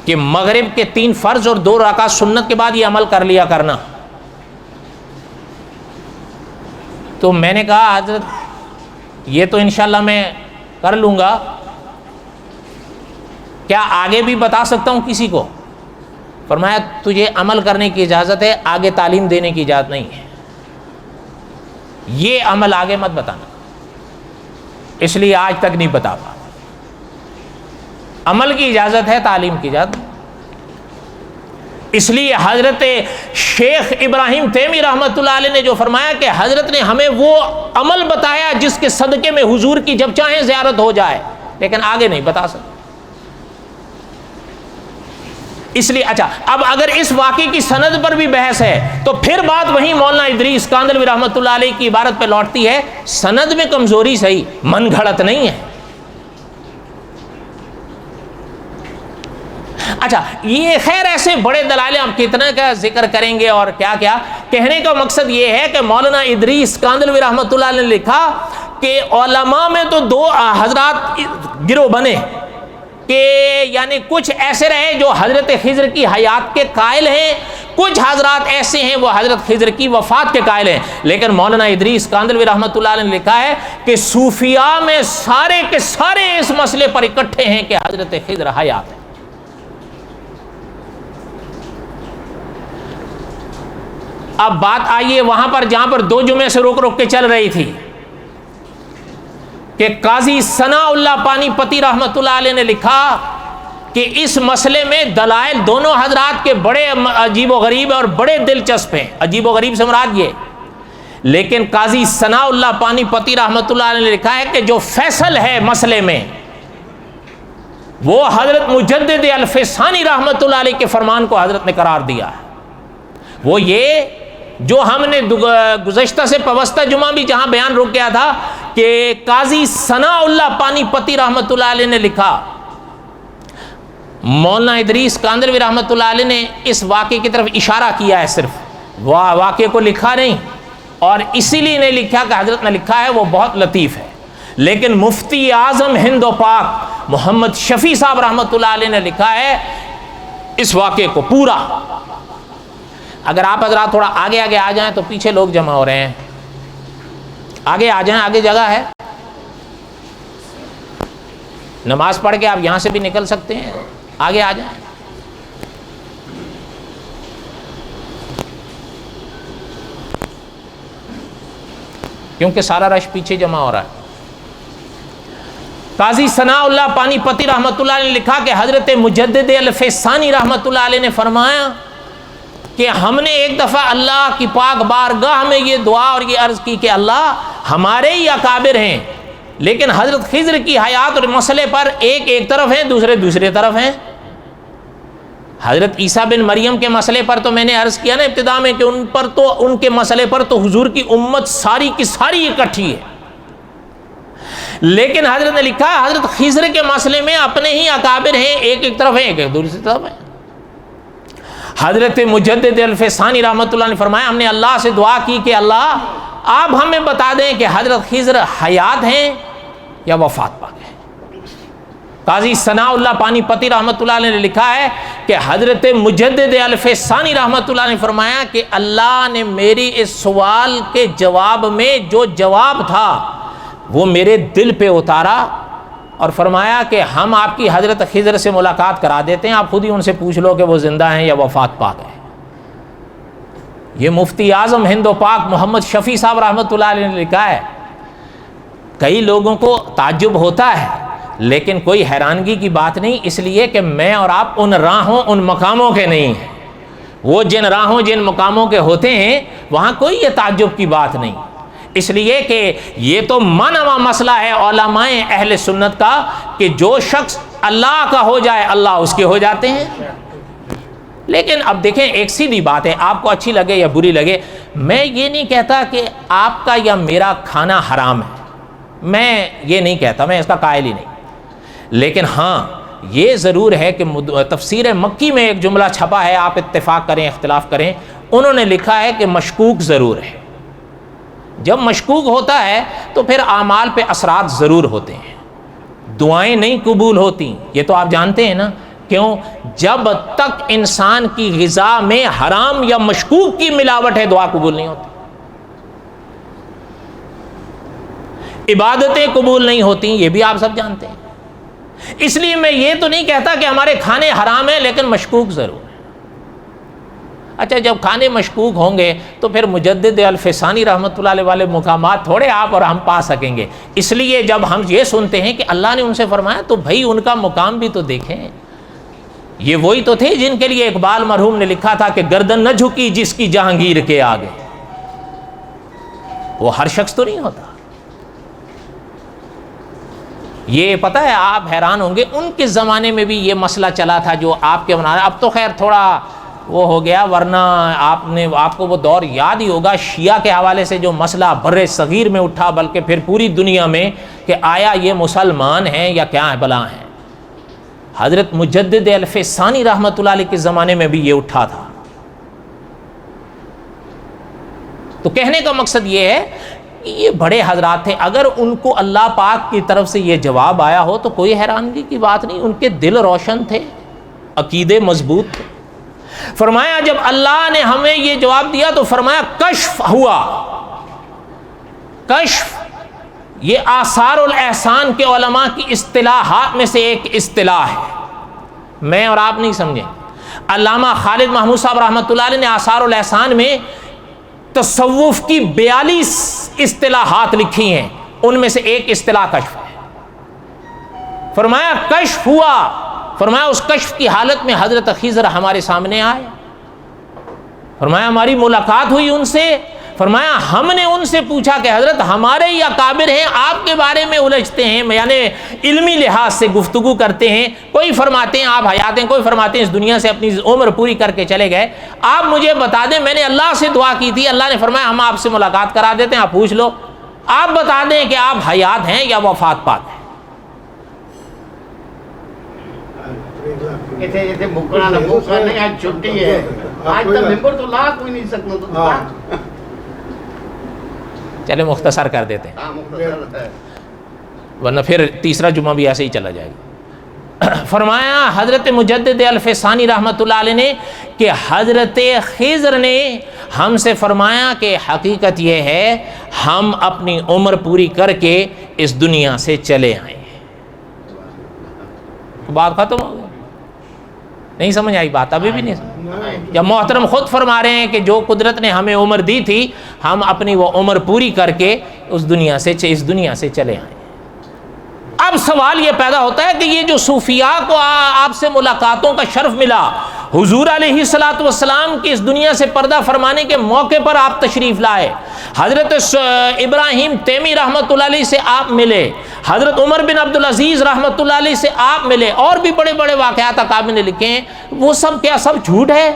کہ مغرب کے 3 فرض اور 2 رکعت سنت کے بعد یہ عمل کر لیا کرنا. تو میں نے کہا حضرت یہ تو انشاءاللہ میں کر لوں گا, کیا آگے بھی بتا سکتا ہوں کسی کو؟ فرمایا تجھے عمل کرنے کی اجازت ہے, آگے تعلیم دینے کی اجازت نہیں ہے. یہ عمل آگے مت بتانا, اس لیے آج تک نہیں بتا پا. عمل کی اجازت ہے, تعلیم کی اجازت. اس لیے حضرت شیخ ابراہیم تیمی رحمۃ اللہ علیہ نے جو فرمایا کہ حضرت نے ہمیں وہ عمل بتایا جس کے صدقے میں حضور کی جب چاہیں زیارت ہو جائے, لیکن آگے نہیں بتا سکتے. اس لیے اچھا اب اگر اس واقعے کی سند پر بھی بحث ہے تو پھر بات وہیں مولانا ادریس کاندھلوی رحمۃ اللہ علیہ کی عبارت پہ لوٹتی ہے, سند میں کمزوری صحیح, من گھڑت نہیں ہے. اچھا یہ خیر ایسے بڑے دلائل ہم کتنا کا ذکر کریں گے اور کیا کیا. کہنے کا مقصد یہ ہے کہ مولانا ادریس کاندھلوی رحمۃ اللہ علیہ نے لکھا کہ علماء میں تو 2 حضرات گروہ بنے, کہ یعنی کچھ ایسے رہے جو حضرت خضر کی حیات کے قائل ہیں، کچھ حضرات ایسے ہیں وہ حضرت خضر کی وفات کے قائل ہیں. لیکن مولانا ادریس کاندھلوی رحمۃ اللہ علیہ نے لکھا ہے کہ صوفیاء میں سارے کے سارے اس مسئلے پر اکٹھے ہیں کہ حضرت خضر حیات ہے. اب بات آئیے وہاں پر جہاں پر 2 جمعے سے رک رک کے چل رہی تھی کہ قاضی ثناء اللہ پانی پتی رحمۃ اللہ علیہ نے لکھا کہ اس مسئلے میں دلائل دونوں حضرات کے بڑے عجیب و غریب اور بڑے دلچسپ ہیں. عجیب و غریب سے مراد یہ، لیکن قاضی ثناء اللہ پانی پتی رحمۃ اللہ علیہ نے لکھا ہے کہ جو فیصل ہے مسئلے میں وہ حضرت مجدد الفسانی رحمۃ اللہ علیہ کے فرمان کو حضرت نے قرار دیا ہے. وہ یہ جو ہم نے گزشتہ سے پوستہ جمعہ بھی جہاں بیان رک گیا تھا کہ قاضی ثناء اللہ پانی پتی رحمۃ اللہ علیہ نے لکھا، مولانا ادریس کاندھلوی رحمۃ اللہ علیہ نے اس واقعے کی طرف اشارہ کیا ہے، صرف واقعے کو لکھا نہیں، اور اسی لیے نہیں لکھا کہ حضرت نے لکھا ہے وہ بہت لطیف ہے. لیکن مفتی اعظم ہند و پاک محمد شفیع صاحب رحمۃ اللہ علیہ نے لکھا ہے اس واقعے کو پورا. اگر آپ حضرات تھوڑا آگے آگے آ جائیں تو پیچھے لوگ جمع ہو رہے ہیں، آگے آ جائیں، آگے جگہ ہے. نماز پڑھ کے آپ یہاں سے بھی نکل سکتے ہیں، آگے آ جائیں. کیونکہ سارا رش پیچھے جمع ہو رہا ہے. قاضی ثناء اللہ پانی پتی رحمۃ اللہ علیہ نے لکھا کہ حضرت مجدد الفسانی رحمۃ اللہ علیہ نے فرمایا کہ ہم نے ایک دفعہ اللہ کی پاک بارگاہ میں یہ دعا اور یہ عرض کی کہ اللہ ہمارے ہی اکابر ہیں، لیکن حضرت خضر کی حیات اور مسئلے پر ایک طرف ہیں، دوسرے دوسرے طرف ہیں. حضرت عیسیٰ بن مریم کے مسئلے پر تو میں نے عرض کیا نا ابتدا میں کہ ان کے مسئلے پر تو حضور کی امت ساری کی ساری اکٹھی ہے، لیکن حضرت نے لکھا حضرت خضر کے مسئلے میں اپنے ہی اکابر ہیں، ایک طرف ہیں، ایک دوسری طرف ہیں. حضرت مجدد الفسانی رحمۃ اللہ نے فرمایا ہم نے اللہ سے دعا کی کہ اللہ آپ ہمیں بتا دیں کہ حضرت خضر حیات ہیں یا وفات پا گئے. قاضی ثناء اللہ پانی پتی رحمۃ اللہ علیہ نے لکھا ہے کہ حضرت مجدد الفسانی رحمۃ اللہ نے فرمایا کہ اللہ نے میری اس سوال کے جواب میں جو جواب تھا وہ میرے دل پہ اتارا اور فرمایا کہ ہم آپ کی حضرت خضر سے ملاقات کرا دیتے ہیں، آپ خود ہی ان سے پوچھ لو کہ وہ زندہ ہیں یا وفات پا گئے. یہ مفتی اعظم ہند و پاک محمد شفیع صاحب رحمۃ اللہ علیہ نے لکھا ہے. کئی لوگوں کو تعجب ہوتا ہے لیکن کوئی حیرانگی کی بات نہیں، اس لیے کہ میں اور آپ ان راہوں ان مقاموں کے نہیں ہیں. وہ جن راہوں جن مقاموں کے ہوتے ہیں وہاں کوئی یہ تعجب کی بات نہیں، اس لیے کہ یہ تو مانوا مسئلہ ہے علماء اہل سنت کا کہ جو شخص اللہ کا ہو جائے اللہ اس کے ہو جاتے ہیں. لیکن اب دیکھیں ایک سیدھی بات ہے، آپ کو اچھی لگے یا بری لگے، میں یہ نہیں کہتا کہ آپ کا یا میرا کھانا حرام ہے، میں یہ نہیں کہتا، میں اس کا قائل ہی نہیں. لیکن ہاں یہ ضرور ہے کہ تفسیر مکی میں ایک جملہ چھپا ہے، آپ اتفاق کریں اختلاف کریں، انہوں نے لکھا ہے کہ مشکوک ضرور ہے. جب مشکوک ہوتا ہے تو پھر اعمال پہ اثرات ضرور ہوتے ہیں، دعائیں نہیں قبول ہوتی، یہ تو آپ جانتے ہیں نا. کیوں؟ جب تک انسان کی غذا میں حرام یا مشکوک کی ملاوٹ ہے دعا قبول نہیں ہوتی، عبادتیں قبول نہیں ہوتی، یہ بھی آپ سب جانتے ہیں. اس لیے میں یہ تو نہیں کہتا کہ ہمارے کھانے حرام ہیں لیکن مشکوک ضرور ہے. اچھا جب کھانے مشکوک ہوں گے تو پھر مجدد الفسانی رحمۃ اللہ علیہ والے مقامات تھوڑے آپ اور ہم پا سکیں گے. اس لیے جب ہم یہ سنتے ہیں کہ اللہ نے ان سے فرمایا تو بھائی ان کا مقام بھی تو دیکھیں. یہ وہی تو تھے جن کے لیے اقبال مرحوم نے لکھا تھا کہ گردن نہ جھکی جس کی جہانگیر کے آگے. وہ ہر شخص تو نہیں ہوتا. یہ پتہ ہے آپ حیران ہوں گے ان کے زمانے میں بھی یہ مسئلہ چلا تھا جو آپ کے بنا رہے. اب تو خیر تھوڑا وہ ہو گیا، ورنہ آپ کو وہ دور یاد ہی ہوگا شیعہ کے حوالے سے جو مسئلہ بر صغیر میں اٹھا، بلکہ پھر پوری دنیا میں، کہ آیا یہ مسلمان ہیں یا کیا بلا ہیں. حضرت مجدد الفسانی رحمۃ اللہ علیہ کے زمانے میں بھی یہ اٹھا تھا. تو کہنے کا مقصد یہ ہے یہ بڑے حضرات تھے، اگر ان کو اللہ پاک کی طرف سے یہ جواب آیا ہو تو کوئی حیرانگی کی بات نہیں، ان کے دل روشن تھے، عقیدے مضبوط تھے۔ فرمایا جب اللہ نے ہمیں یہ جواب دیا تو فرمایا کشف ہوا۔ کشف یہ آثار الاحسان کے علماء کی اصطلاحات میں سے ایک اصطلاح ہے، میں اور آپ نہیں سمجھیں۔ علامہ خالد محمود صاحب رحمۃ اللہ علیہ نے آثار الاحسان میں تصوف کی 42 اصطلاحات لکھی ہیں، ان میں سے ایک اصطلاح کشف ہے۔ فرمایا کشف ہوا، فرمایا اس کشف کی حالت میں حضرت خضر ہمارے سامنے آئے، فرمایا ہماری ملاقات ہوئی ان سے، فرمایا ہم نے ان سے پوچھا کہ حضرت ہمارے یا اکابر ہیں آپ کے بارے میں الجھتے ہیں، یعنی علمی لحاظ سے گفتگو کرتے ہیں، کوئی فرماتے ہیں آپ حیات ہیں، کوئی فرماتے ہیں اس دنیا سے اپنی عمر پوری کر کے چلے گئے، آپ مجھے بتا دیں، میں نے اللہ سے دعا کی تھی، اللہ نے فرمایا ہم آپ سے ملاقات کرا دیتے ہیں، آپ پوچھ لو، آپ بتا دیں کہ آپ حیات ہیں یا وفات پاک ہیں۔ چھٹی ہے آج تک ممبر تو لا کوئی نہیں سکتا، چلے مختصر کر دیتے ہیں ورنہ پھر تیسرا جمعہ بھی ایسے ہی چلا جائے گا۔ فرمایا حضرت مجدد الفسانی رحمۃ اللہ علیہ نے کہ حضرت خضر نے ہم سے فرمایا کہ حقیقت یہ ہے ہم اپنی عمر پوری کر کے اس دنیا سے چلے آئے ہیں۔ بات ختم ہو گئی، نہیں سمجھ آئی بات؟ ابھی بھی نہیں سمجھ؟ یا محترم خود فرما رہے ہیں کہ جو قدرت نے ہمیں عمر دی تھی ہم اپنی وہ عمر پوری کر کے اس دنیا سے چلے آئے۔ اب سوال یہ پیدا ہوتا ہے کہ یہ جو صوفیاء کو آپ سے ملاقاتوں کا شرف ملا، حضور علیہ الصلوۃ والسلام کی اس دنیا سے پردہ فرمانے کے موقع پر آپ تشریف لائے، حضرت ابراہیم تیمی رحمۃ اللہ علیہ سے آپ ملے، حضرت عمر بن عبدالعزیز رحمۃ اللہ علیہ سے آپ ملے، اور بھی بڑے بڑے واقعات اکابر نے لکھے ہیں، وہ سب کیا سب جھوٹ ہے؟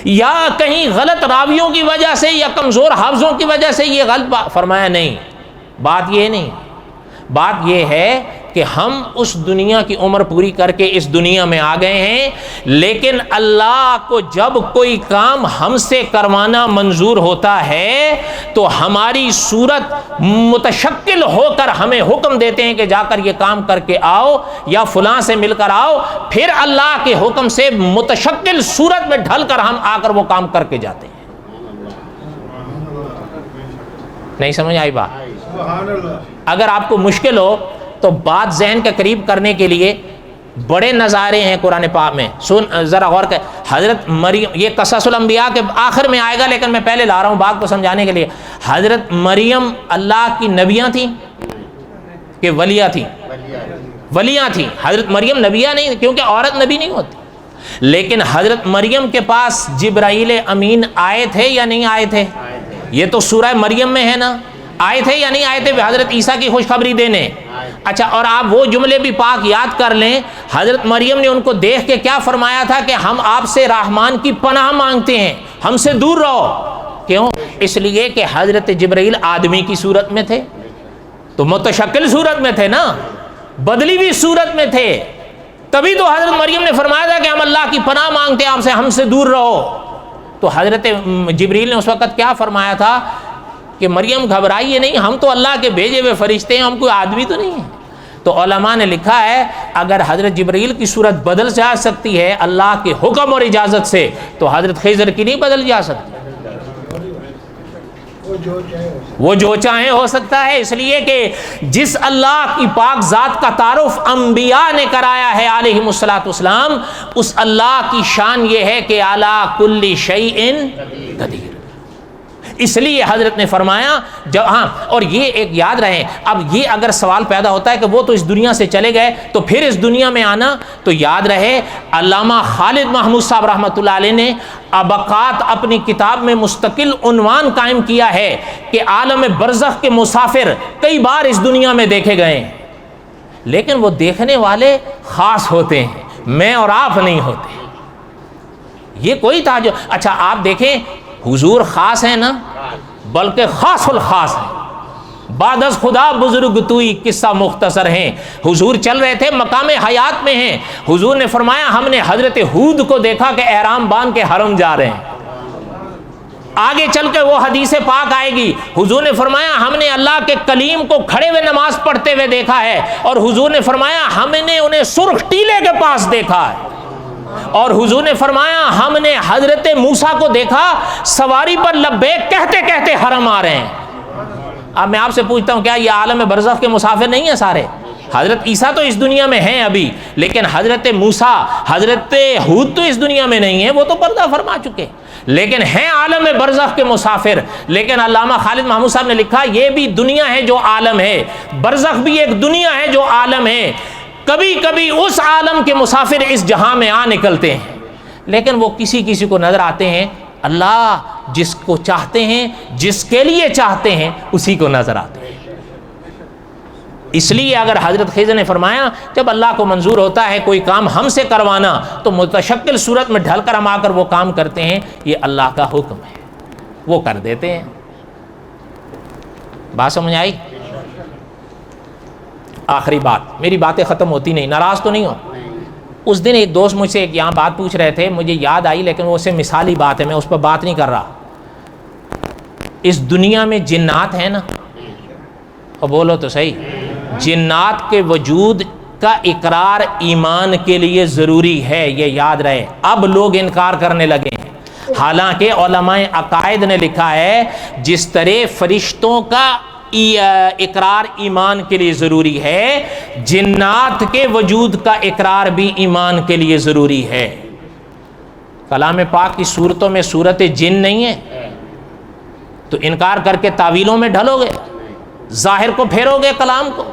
یا کہیں غلط راویوں کی وجہ سے یا کمزور حافظوں کی وجہ سے یہ غلط بات؟ فرمایا نہیں، بات یہ نہیں، بات یہ ہے کہ ہم اس دنیا کی عمر پوری کر کے اس دنیا میں آ گئے ہیں، لیکن اللہ کو جب کوئی کام ہم سے کروانا منظور ہوتا ہے تو ہماری صورت متشکل ہو کر ہمیں حکم دیتے ہیں کہ جا کر یہ کام کر کے آؤ یا فلاں سے مل کر آؤ، پھر اللہ کے حکم سے متشکل صورت میں ڈھل کر ہم آ کر وہ کام کر کے جاتے ہیں۔ نہیں سمجھ آئی بات؟ اگر آپ کو مشکل ہو تو بات ذہن کے قریب کرنے کے لیے بڑے نظارے ہیں قرآن پاک میں، ذرا غور کر۔ حضرت مریم، یہ قصص الانبیاء کے آخر میں آئے گا لیکن میں پہلے لا رہا ہوں بات کو سمجھانے کے لیے۔ حضرت مریم اللہ کی نبیاں تھیں کہ ولیہ تھیں؟ ولیہ تھیں۔ حضرت مریم نبیہ نہیں، کیونکہ عورت نبی نہیں ہوتی، لیکن حضرت مریم کے پاس جبرائیل امین آئے تھے یا نہیں آئے تھے؟ یہ تو سورہ مریم میں ہے نا، آئے تھے یا نہیں آئے تھے حضرت عیسیٰ کی خوشخبری دینے؟ اچھا، اور آپ وہ جملے بھی پاک یاد کر لیں، حضرت مریم نے ان کو دیکھ کے کیا فرمایا تھا کہ ہم آپ سے رحمان کی پناہ مانگتے ہیں، ہم سے دور رہو۔ کیوں؟ اس لیے کہ حضرت جبرائیل آدمی کی صورت میں تھے، تو متشکل صورت میں تھے نا، بدلی ہوئی صورت میں تھے، تبھی تو حضرت مریم نے فرمایا تھا کہ ہم اللہ کی پناہ مانگتے ہیں، آپ سے ہم سے دور رہو۔ تو حضرت جبرائیل نے اس وقت کیا فرمایا تھا کہ مریم گھبرائیے نہیں، ہم تو اللہ کے بھیجے ہوئے فرشتے ہیں، ہم کوئی آدمی تو نہیں ہیں۔ تو علماء نے لکھا ہے اگر حضرت جبرائیل کی صورت بدل جا سکتی ہے اللہ کے حکم اور اجازت سے تو حضرت خضر کی نہیں بدل جا سکتی، وہ جو چاہیں ہو سکتا ہے، اس لیے کہ جس اللہ کی پاک ذات کا تعارف انبیاء نے کرایا ہے علیہم الصلوۃ والسلام، اس اللہ کی شان یہ ہے کہ اعلیٰ کل شیء قدیر۔ اس لیے حضرت نے فرمایا ہاں، اور یہ ایک یاد رہے، اب یہ اگر سوال پیدا ہوتا ہے کہ وہ تو اس دنیا سے چلے گئے تو پھر اس دنیا میں آنا، تو یاد رہے علامہ خالد محمود صاحب رحمۃ اللہ علیہ نے ابقات اپنی کتاب میں مستقل عنوان قائم کیا ہے کہ عالم برزخ کے مسافر کئی بار اس دنیا میں دیکھے گئے ہیں، لیکن وہ دیکھنے والے خاص ہوتے ہیں، میں اور آپ نہیں ہوتے۔ یہ کوئی تعجب، اچھا آپ دیکھیں حضور خاص ہیں نا، بلکہ خاص الخاص ہیں، بعد از خدا بزرگ توئی، قصہ مختصر ہیں۔ حضور چل رہے تھے، مقام حیات میں ہیں، حضور نے فرمایا ہم نے حضرت ہود کو دیکھا کہ احرام باندھ کے حرم جا رہے ہیں، آگے چل کے وہ حدیث پاک آئے گی، حضور نے فرمایا ہم نے اللہ کے کلیم کو کھڑے ہوئے نماز پڑھتے ہوئے دیکھا ہے، اور حضور نے فرمایا ہم نے انہیں سرخ ٹیلے کے پاس دیکھا ہے، اور حضور نے فرمایا ہم نے حضرت موسیٰ کو دیکھا سواری پر لبیک کہتے کہتے حرم آ رہے ہیں۔ اب میں آپ سے پوچھتا ہوں، کیا یہ عالم برزخ کے مسافر نہیں ہیں سارے؟ حضرت عیسیٰ تو اس دنیا میں ہیں ابھی، لیکن حضرت موسیٰ، حضرت ہود تو اس دنیا میں نہیں ہیں، وہ تو پردہ فرما چکے، لیکن ہیں عالم برزخ کے مسافر۔ لیکن علامہ خالد محمود صاحب نے لکھا یہ بھی دنیا ہے جو عالم ہے، برزخ بھی ایک دنیا ہے جو عالم ہے، کبھی کبھی اس عالم کے مسافر اس جہاں میں آ نکلتے ہیں، لیکن وہ کسی کسی کو نظر آتے ہیں، اللہ جس کو چاہتے ہیں، جس کے لیے چاہتے ہیں، اسی کو نظر آتے ہیں۔ اس لیے اگر حضرت خضر نے فرمایا جب اللہ کو منظور ہوتا ہے کوئی کام ہم سے کروانا تو متشکل صورت میں ڈھل کر ہم آ کر وہ کام کرتے ہیں، یہ اللہ کا حکم ہے، وہ کر دیتے ہیں۔ بات سمجھ آئی؟ آخری بات، میری باتیں ختم ہوتی نہیں، ناراض تو نہیں ہو؟ اس دن ایک دوست مجھ سے ایک یہاں بات پوچھ رہے تھے، مجھے یاد آئی لیکن وہ سے مثالی بات ہے، میں اس پر بات نہیں کر رہا۔ اس دنیا میں جنات ہیں نا، اور بولو تو صحیح، جنات کے وجود کا اقرار ایمان کے لیے ضروری ہے، یہ یاد رہے۔ اب لوگ انکار کرنے لگے ہیں، حالانکہ علماء عقائد نے لکھا ہے جس طرح فرشتوں کا اقرار ایمان کے لیے ضروری ہے، جنات کے وجود کا اقرار بھی ایمان کے لیے ضروری ہے۔ کلام پاک کی صورتوں میں صورت جن نہیں ہے تو انکار کر کے تعویلوں میں ڈھلو گے، ظاہر کو پھیرو گے، کلام کو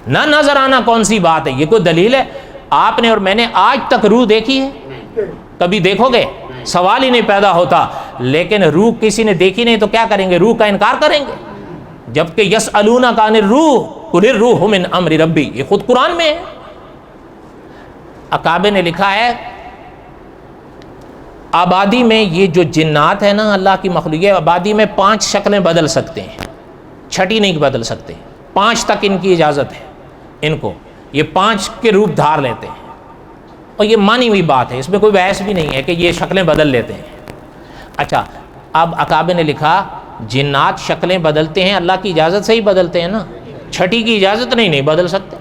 نہ نظر آنا کون سی بات ہے؟ یہ کوئی دلیل ہے؟ آپ نے اور میں نے آج تک روح دیکھی ہے؟ کبھی دیکھو گے؟ سوال ہی نہیں پیدا ہوتا۔ لیکن روح کسی نے دیکھی نہیں تو کیا کریں گے؟ روح کا انکار کریں گے؟ جبکہ یسألونک عن الروح قل الروح من امر ربی، یہ خود قرآن میں ہے۔ اکابر نے لکھا ہے آبادی میں یہ جو جنات ہیں نا، اللہ کی مخلوق ہے، آبادی میں 5 شکلیں بدل سکتے ہیں، 6ٹھی نہیں بدل سکتے، 5 تک ان کی اجازت ہے، ان کو یہ 5 کے روپ دھار لیتے ہیں، اور یہ مانی ہوئی بات ہے، اس میں کوئی بحث بھی نہیں ہے کہ یہ شکلیں بدل لیتے ہیں۔ اچھا، اب اکابر نے لکھا جنات شکلیں بدلتے ہیں اللہ کی اجازت سے ہی بدلتے ہیں نا، 6ٹھی کی اجازت نہیں بدل سکتے۔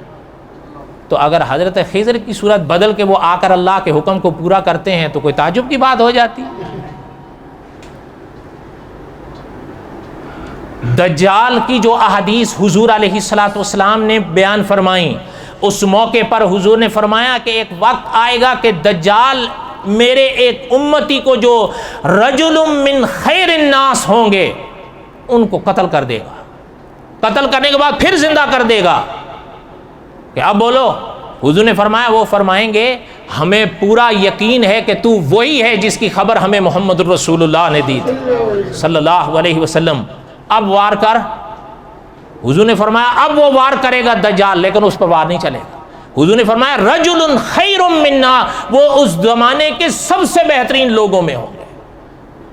تو اگر حضرت خضر کی صورت بدل کے وہ آ کر اللہ کے حکم کو پورا کرتے ہیں تو کوئی تعجب کی بات ہو جاتی۔ دجال کی جو احادیث حضور علیہ الصلوۃ والسلام نے بیان فرمائیں، اس موقع پر حضور نے فرمایا کہ ایک وقت آئے گا کہ دجال میرے ایک امتی کو جو رجل من خیر الناس ہوں گے ان کو قتل کر دے گا، قتل کرنے کے بعد پھر زندہ کر دے گا۔ کہ اب بولو، حضور نے فرمایا وہ فرمائیں گے ہمیں پورا یقین ہے کہ تو وہی ہے جس کی خبر ہمیں محمد الرسول اللہ نے دی تھی صلی اللہ علیہ وسلم، اب وار کر۔ حضور نے فرمایا اب وہ وار کرے گا دجال، لیکن اس پر وار نہیں چلے گا۔ حضور نے فرمایا رجل خیر منا، وہ اس زمانے کے سب سے بہترین لوگوں میں ہوں گے،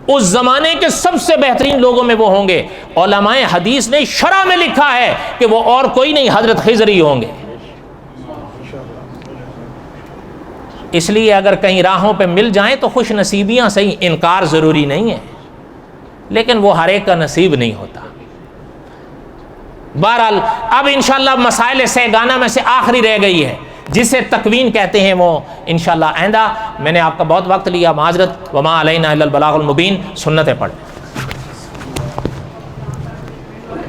اس زمانے کے سب سے بہترین لوگوں میں وہ ہوں گے۔ علماء حدیث نے شرح میں لکھا ہے کہ وہ اور کوئی نہیں، حضرت خضر ہی ہوں گے۔ اس لیے اگر کہیں راہوں پہ مل جائیں تو خوش نصیبیاں صحیح، انکار ضروری نہیں ہے، لیکن وہ ہر ایک کا نصیب نہیں ہوتا۔ بہرحال اب انشاءاللہ مسائل سیگانہ میں سے آخری رہ گئی ہے جسے تکوین کہتے ہیں، وہ انشاءاللہ آئندہ۔ میں نے آپ کا بہت وقت لیا، معذرت، وما علینا الا البلاغ المبین۔ سنتیں پڑھ